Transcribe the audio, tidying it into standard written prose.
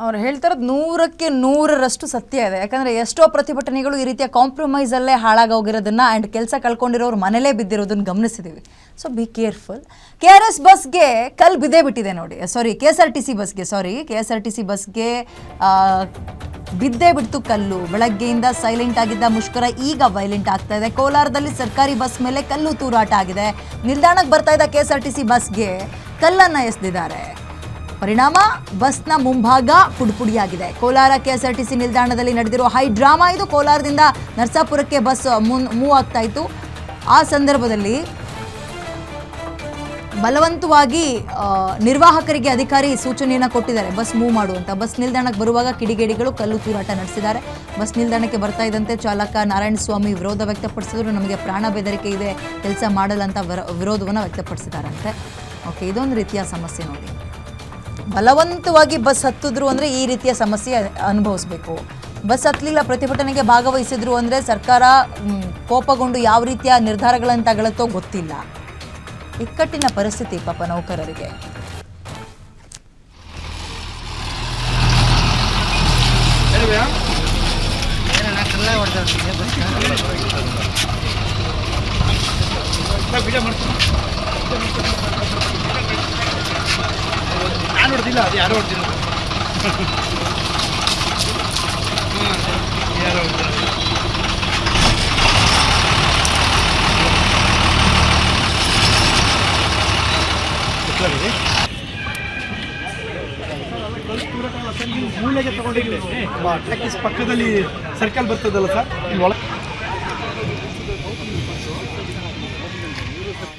ಅವ್ರು ಹೇಳ್ತಿರೋದು 100ಕ್ಕೆ 100ರಷ್ಟು ಸತ್ಯ ಇದೆ. ಯಾಕಂದರೆ ಎಷ್ಟೋ ಪ್ರತಿಭಟನೆಗಳು ಈ ರೀತಿಯ ಕಾಂಪ್ರಮೈಸಲ್ಲೇ ಹಾಳಾಗೋಗಿರೋದನ್ನು ಆ್ಯಂಡ್ ಕೆಲಸ ಕಳ್ಕೊಂಡಿರೋರು ಮನೇಲೇ ಬಿದ್ದಿರೋದನ್ನು ಗಮನಿಸಿದ್ದೀವಿ. So be careful. KRS ಬಸ್ಗೆ ಕಲ್ಲು ಬಿದ್ದೇ ಬಿಟ್ಟಿದೆ ನೋಡಿ. KSRTC ಬಸ್ಗೆ ಬಿದ್ದೇ ಬಿಡ್ತು ಕಲ್ಲು. ಬೆಳಗ್ಗೆಯಿಂದ ಸೈಲೆಂಟ್ ಆಗಿದ್ದ ಮುಷ್ಕರ ಈಗ ವೈಲೆಂಟ್ ಆಗ್ತಾ ಇದೆ. ಕೋಲಾರದಲ್ಲಿ ಸರ್ಕಾರಿ ಬಸ್ ಮೇಲೆ ಕಲ್ಲು ತೂರಾಟ ಆಗಿದೆ. ನಿಲ್ದಾಣಕ್ಕೆ ಬರ್ತಾ ಇದ್ದ KSRTC ಬಸ್ಗೆ ಕಲ್ಲನ್ನು ಎಸೆದಿದ್ದಾರೆ. ಪರಿಣಾಮ ಬಸ್ನ ಮುಂಭಾಗ ಪುಡಿಯಾಗಿದೆ. ಕೋಲಾರ KSRTC ನಿಲ್ದಾಣದಲ್ಲಿ ನಡೆದಿರೋ ಹೈ ಡ್ರಾಮಾ ಇದು. ಕೋಲಾರದಿಂದ ನರಸಾಪುರಕ್ಕೆ ಬಸ್ ಮೂವ್ ಆಗ್ತಾ ಇತ್ತು. ಆ ಸಂದರ್ಭದಲ್ಲಿ ಬಲವಂತವಾಗಿ ನಿರ್ವಾಹಕರಿಗೆ ಅಧಿಕಾರಿ ಸೂಚನೆಯನ್ನು ಕೊಟ್ಟಿದ್ದಾರೆ ಬಸ್ ಮೂವ್ ಮಾಡುವಂತ. ಬಸ್ ನಿಲ್ದಾಣಕ್ಕೆ ಬರುವಾಗ ಕಿಡಿಗೇಡಿಗಳು ಕಲ್ಲು ತೂರಾಟ ನಡೆಸಿದ್ದಾರೆ. ಬಸ್ ನಿಲ್ದಾಣಕ್ಕೆ ಬರ್ತಾ ಇದ್ದಂತೆ ಚಾಲಕ ನಾರಾಯಣ ಸ್ವಾಮಿ ವಿರೋಧ ವ್ಯಕ್ತಪಡಿಸಿದ್ರು. ನಮಗೆ ಪ್ರಾಣ ಬೆದರಿಕೆ ಇದೆ, ಕೆಲಸ ಮಾಡಲ್ಲ ಅಂತ ವಿರೋಧವನ್ನು ವ್ಯಕ್ತಪಡಿಸಿದಾರಂತೆ. ಓಕೆ, ಇದೊಂದು ರೀತಿಯ ಸಮಸ್ಯೆ ನೋಡಿ. ಬಲವಂತವಾಗಿ ಬಸ್ ಹತ್ತಿದ್ರು ಅಂದರೆ ಈ ರೀತಿಯ ಸಮಸ್ಯೆ ಅನುಭವಿಸ್ಬೇಕು. ಬಸ್ ಹತ್ತಲಿಲ್ಲ, ಪ್ರತಿಭಟನೆಗೆ ಭಾಗವಹಿಸಿದ್ರು ಅಂದರೆ ಸರ್ಕಾರ ಕೋಪಗೊಂಡು ಯಾವ ರೀತಿಯ ನಿರ್ಧಾರಗಳನ್ನು ತಗೊಳುತ್ತೋ ಗೊತ್ತಿಲ್ಲ. ಇಕ್ಕಟ್ಟಿನ ಪರಿಸ್ಥಿತಿ ಪಾಪ ನೌಕರರಿಗೆ. ನಾನು ಹೊಡೆದಿಲ್ಲ, ಅದು ಯಾರು ಹೊಡೆದಿಲ್ಲ. ಯಾರು ಹೊಡೆದಿಲ್ಲ. ಮೂಲೆಗೆ ತಗೊಂಡಿದ್ದೀವಿ. ಟ್ಯಾಕ್ಸ್ ಪಕ್ಕದಲ್ಲಿ ಸರ್ಕಲ್ ಬರ್ತದಲ್ಲ ಸರ್, ಇಲ್ಲಿ ಒಳಗೆ